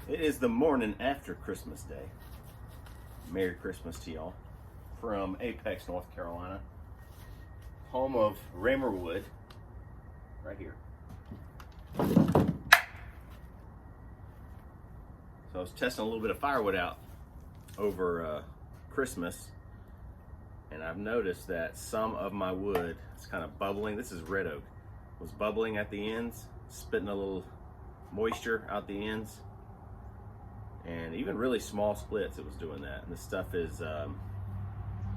It is the morning after Christmas Day. Merry Christmas to y'all from Apex, North Carolina, home of Raymer Wood, right here. So I was testing a little bit of firewood out over Christmas, and I've noticed that some of my wood is kind of bubbling. This is red oak. It was bubbling at the ends, spitting a little moisture out the ends. And even really small splits, it was doing that. And this stuff is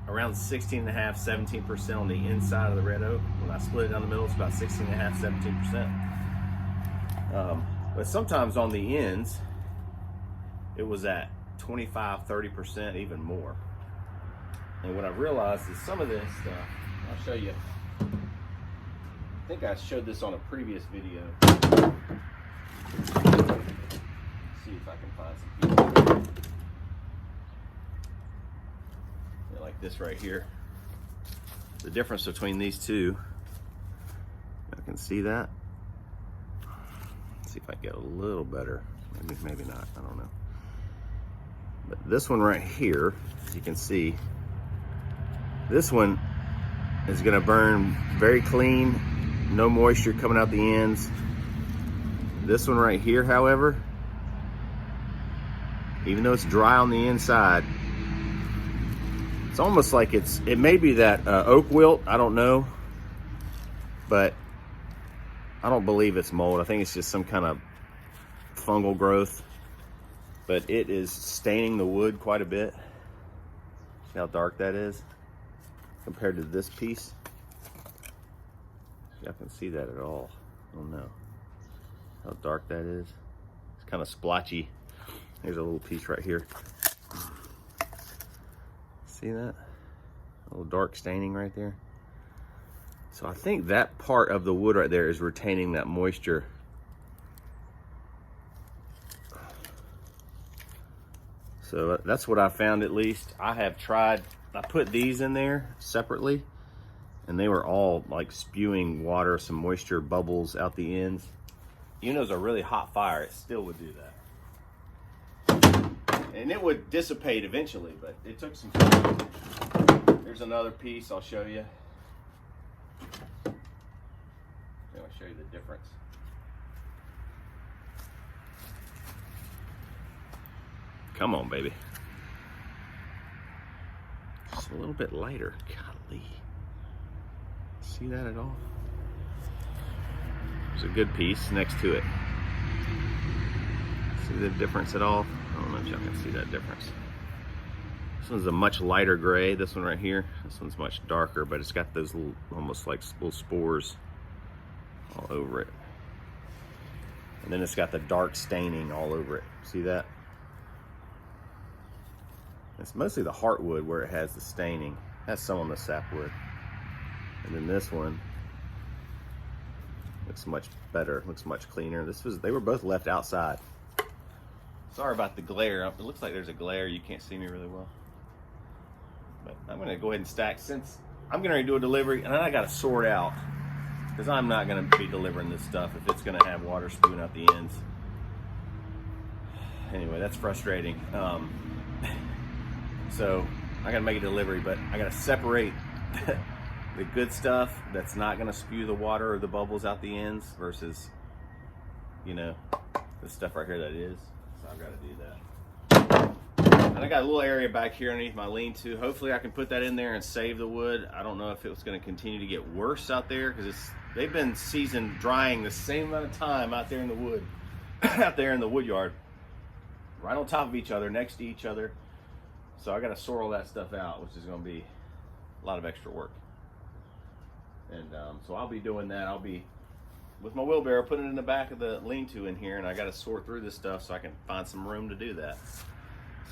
around 16.5, 17% on the inside of the red oak. When I split it down the middle, it's about 16.5, 17%. But sometimes on the ends, it was at 25, 30%, even more. And what I've realized is some of this stuff, I'll show you. I think I showed this on a previous video. See if I can find some pieces. Yeah, like this right here. The difference between these two, I can see that. Let's see if I get a little better. Maybe not, I don't know. But this one right here, as you can see, this one is gonna burn very clean, no moisture coming out the ends. This one right here, however, even though it's dry on the inside, it's almost like it may be that oak wilt, I don't know, but I don't believe it's mold. I think it's just some kind of fungal growth, but it is staining the wood quite a bit. See how dark that is compared to this piece? Y'all can see that at all? I don't know how dark that is. It's kind of splotchy. Here's a little piece right here. See that? A little dark staining right there. So I think that part of the wood right there is retaining that moisture. So that's what I found, at least. I have tried, I put these in there separately, and they were all like spewing water, some moisture bubbles out the ends. Even though it was a really hot fire, it still would do that. And it would dissipate eventually, but it took some time. There's another piece I'll show you. I'll show you the difference. Come on, baby. Just a little bit lighter. Golly. See that at all? There's a good piece next to it. See the difference at all? I don't know if y'all can see that difference. This one's a much lighter gray, this one right here. This one's much darker, but it's got those little, almost like little spores all over it. And then it's got the dark staining all over it. See that? It's mostly the heartwood where it has the staining. It has some on the sapwood. And then this one looks much better, looks much cleaner. They were both left outside. Sorry about the glare. It looks like there's a glare. You can't see me really well. But I'm gonna go ahead and stack, since I'm getting ready to do a delivery, and then I gotta sort out, because I'm not gonna be delivering this stuff if it's gonna have water spewing out the ends. Anyway, that's frustrating. So I gotta make a delivery, but I gotta separate the good stuff that's not gonna spew the water or the bubbles out the ends versus, you know, the stuff right here that is. So I've got to do that. And I got a little area back here underneath my lean-to. Hopefully I can put that in there and save the wood. I don't know if it was going to continue to get worse out there, because they've been seasoned drying the same amount of time out there in the wood, out there in the wood yard, right on top of each other, next to each other. So I got to sort all that stuff out, which is going to be a lot of extra work. And so I'll be doing that. I'll be with my wheelbarrow, putting it in the back of the lean-to in here, and I got to sort through this stuff so I can find some room to do that.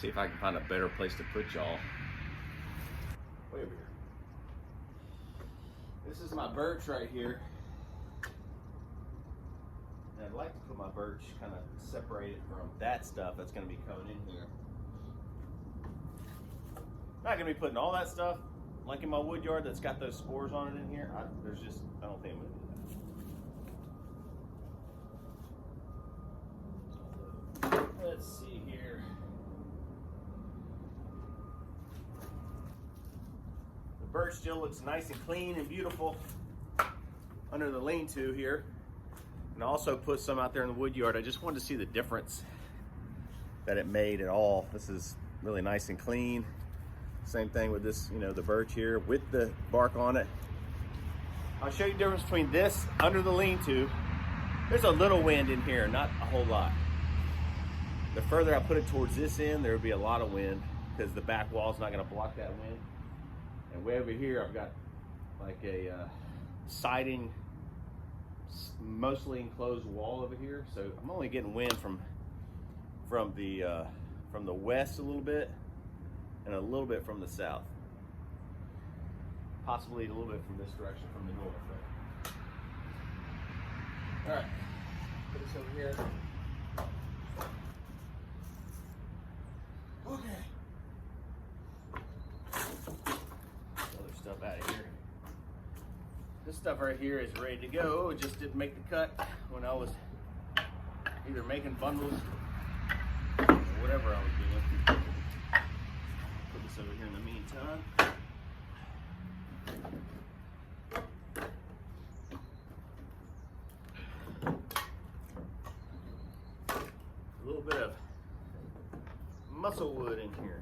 See if I can find a better place to put y'all. Way over here. This is my birch right here. And I'd like to put my birch kind of separated from that stuff that's going to be coming in here. Not going to be putting all that stuff like in my wood yard that's got those spores on it in here. I don't think I'm going to do that. But Let's see here. The birch still looks nice and clean and beautiful under the lean-to here. And I also put some out there in the wood yard. I just wanted to see the difference that it made at all. This is really nice and clean. Same thing with this, you know, the birch here with the bark on it. I'll show you the difference between this under the lean-to. There's a little wind in here, not a whole lot. The further I put it towards this end, there would be a lot of wind because the back wall's not gonna block that wind. And way over here, I've got like a siding, mostly enclosed wall over here. So I'm only getting wind from the west a little bit and a little bit from the south. Possibly a little bit from this direction, from the north. All right, put this over here. Okay. Other stuff out of here. This stuff right here is ready to go. It just didn't make the cut when I was either making bundles or whatever I was doing. Put this over here in the meantime. A little bit of muscle wood in here.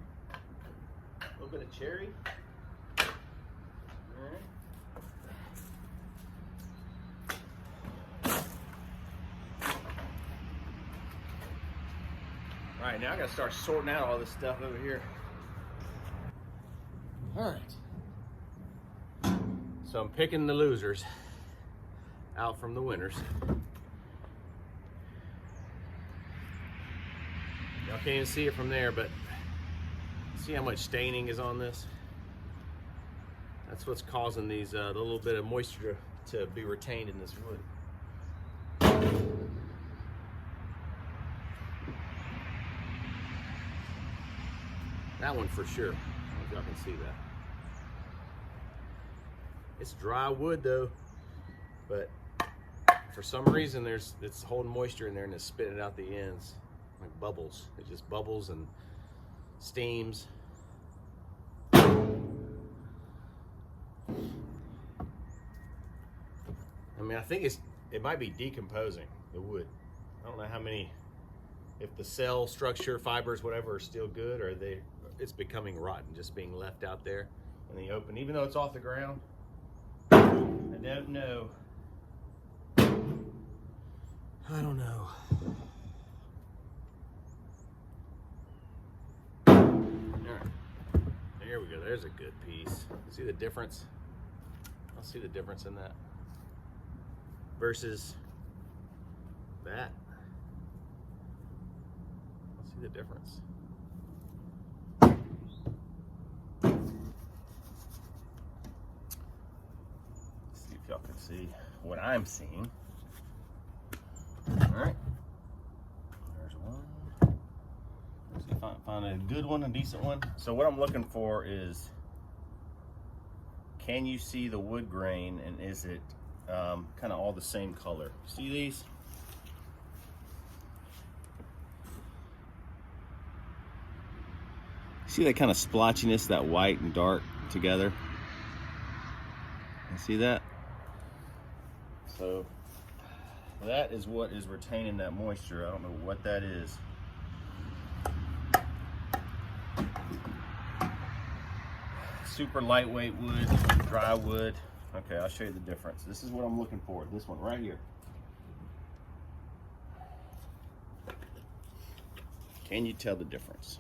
A little bit of cherry. All right. All right, now I gotta start sorting out all this stuff over here. All right. So I'm picking the losers out from the winners. Y'all can't even see it from there, but see how much staining is on this? That's what's causing these the little bit of moisture to be retained in this wood. That one for sure. I don't know if y'all can see that. It's dry wood though, but for some reason it's holding moisture in there and it's spitting out the ends like bubbles. It just bubbles and steams. I mean, I think it might be decomposing, the wood. I don't know how many, if the cell structure, fibers, whatever, are still good, or it's becoming rotten, just being left out there in the open, even though it's off the ground. I don't know. I don't know. All right, there we go. There's a good piece. See the difference? I'll see the difference in that versus that. I'll see the difference. See if y'all can see what I'm seeing. All right, there's one. Let's see if I can find a good one, a decent one. So what I'm looking for is, can you see the wood grain, and is it kind of all the same color? See these? See that kind of splotchiness, that white and dark together? You see that? So that is what is retaining that moisture. I don't know what that is. Super lightweight wood, dry wood. Okay, I'll show you the difference. This is what I'm looking for. This one right here. Can you tell the difference?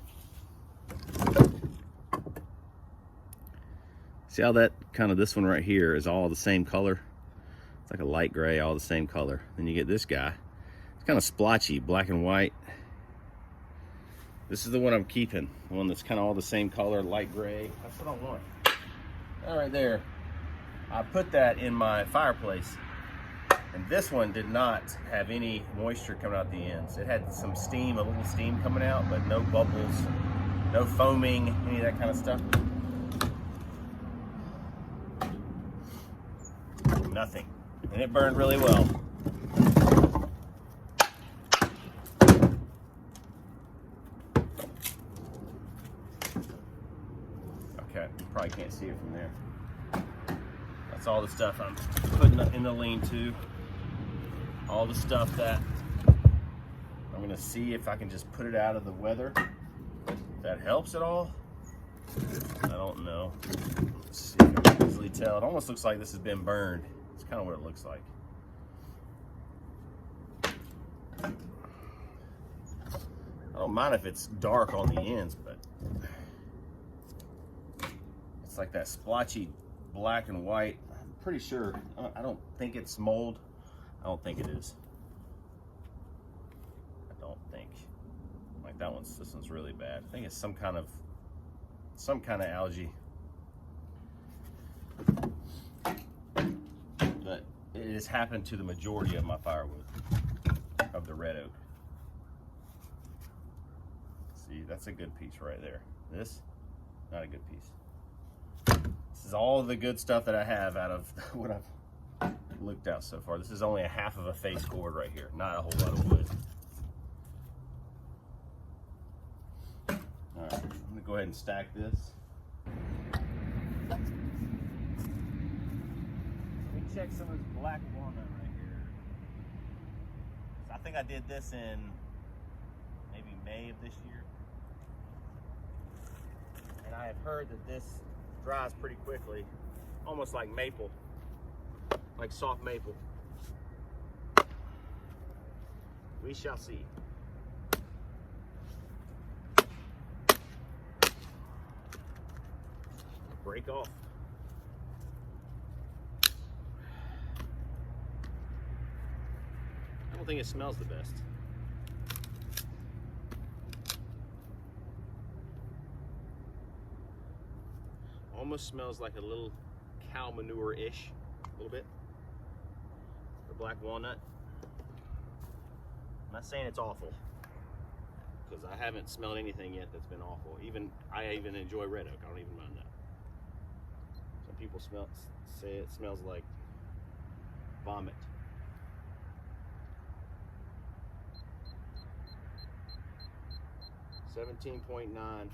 See how that kind of, this one right here is all the same color? It's like a light gray, all the same color. Then you get this guy. It's kind of splotchy, black and white. This is the one I'm keeping. The one that's kind of all the same color, light gray. That's what I want. All right, there. I put that in my fireplace. And this one did not have any moisture coming out the ends. It had some steam, a little steam coming out, but no bubbles, no foaming, any of that kind of stuff. Nothing. And it burned really well. probably can't see it from there. That's all the stuff I'm putting in the lean-to. All the stuff that I'm gonna see if I can just put it out of the weather. If that helps at all, I don't know. Let's see if I can easily tell. It almost looks like this has been burned. It's kind of what it looks like. I don't mind if it's dark on the ends, but it's like that splotchy black and white. I'm pretty sure, I don't think it's mold. I don't think it is. I don't think. Like this one's really bad. I think it's some kind of algae. But it has happened to the majority of my firewood, of the red oak. See, that's a good piece right there. This, not a good piece. This is all the good stuff that I have out of what I've looked at so far. This is only a half of a face cord right here, not a whole lot of wood. All right, I'm gonna go ahead and stack this. Let me check some of this black walnut right here. So I think I did this in maybe May of this year. And I have heard that this dries pretty quickly, almost like maple, like soft maple. We shall see. Break off. I don't think it smells the best. Almost smells like a little cow manure-ish, a little bit. The black walnut. I'm not saying it's awful, because I haven't smelled anything yet that's been awful. I even enjoy red oak. I don't even mind that. Some people say it smells like vomit. $17.9.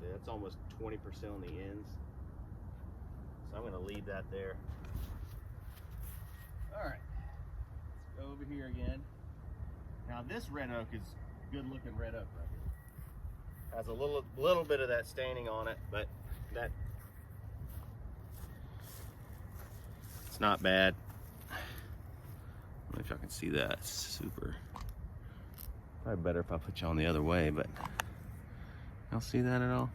See, that's almost 20% on the ends. So I'm gonna leave that there. All right, let's go over here again. Now this red oak is good looking red oak right here. Has a little bit of that staining on it, but it's not bad. I don't know if y'all can see that. It's super. Probably better if I put you on the other way, but y'all see that at all?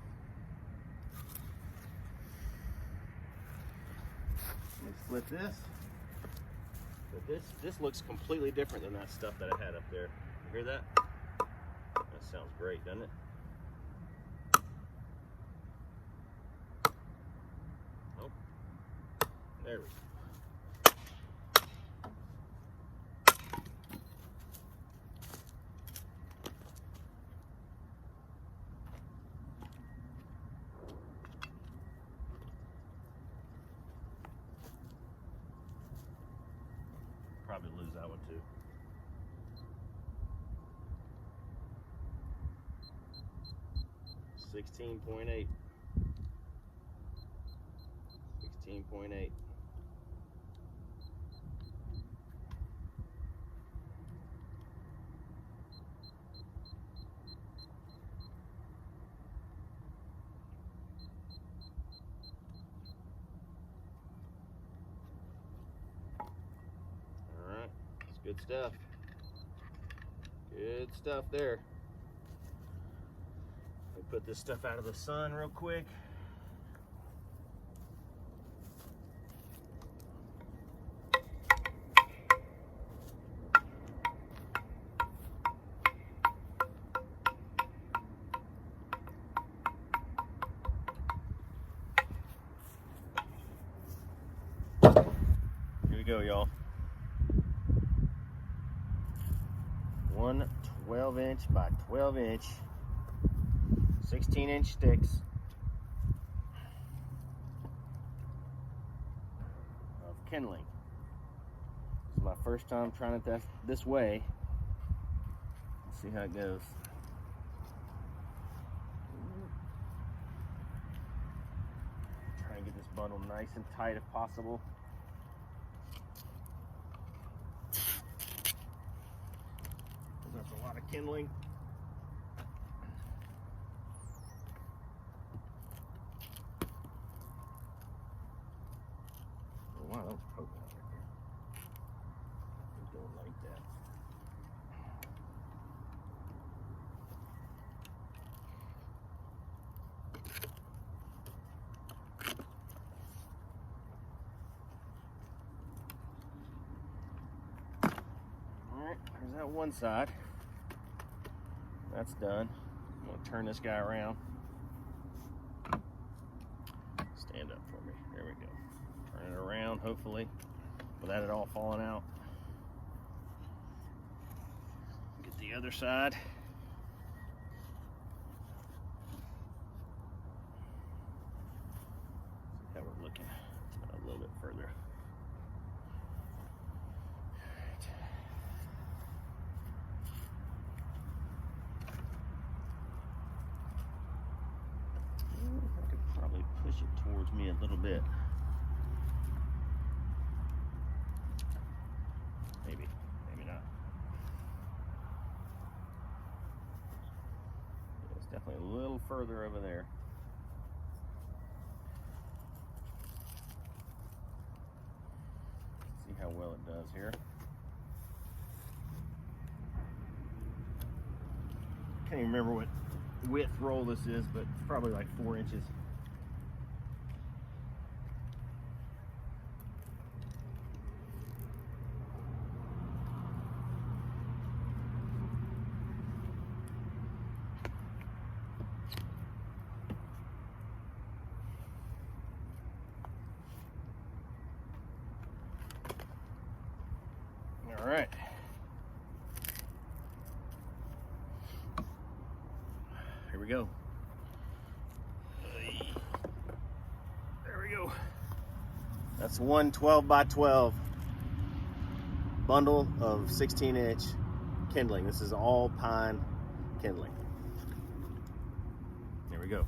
Let me split this. But this looks completely different than that stuff that I had up there. You hear that? That sounds great, doesn't it? Oh, there we go. Probably lose that one too. $16.8. 16.8. Good stuff. Good stuff there. Let me put this stuff out of the sun real quick. Here we go, y'all. One 12-inch by 12-inch, 16-inch sticks of kindling. This is my first time trying it this way. Let's see how it goes. bundle nice and tight if possible. That's a lot of kindling. Oh, wow, that was poking out right there. I don't like that. Alright, there's that one side. That's done. I'm going to turn this guy around. Stand up for me. There we go. Turn it around, hopefully, without it all falling out. Get the other side. See how we're looking. A little bit further. I could probably push it towards me a little bit. Maybe, maybe not. It's definitely a little further over there. See how well it does here. Can't even remember what width roll this is, but it's probably like 4 inches. All right. Here we go. There we go. That's one 12 by 12 bundle of 16-inch kindling. This is all pine kindling. There we go.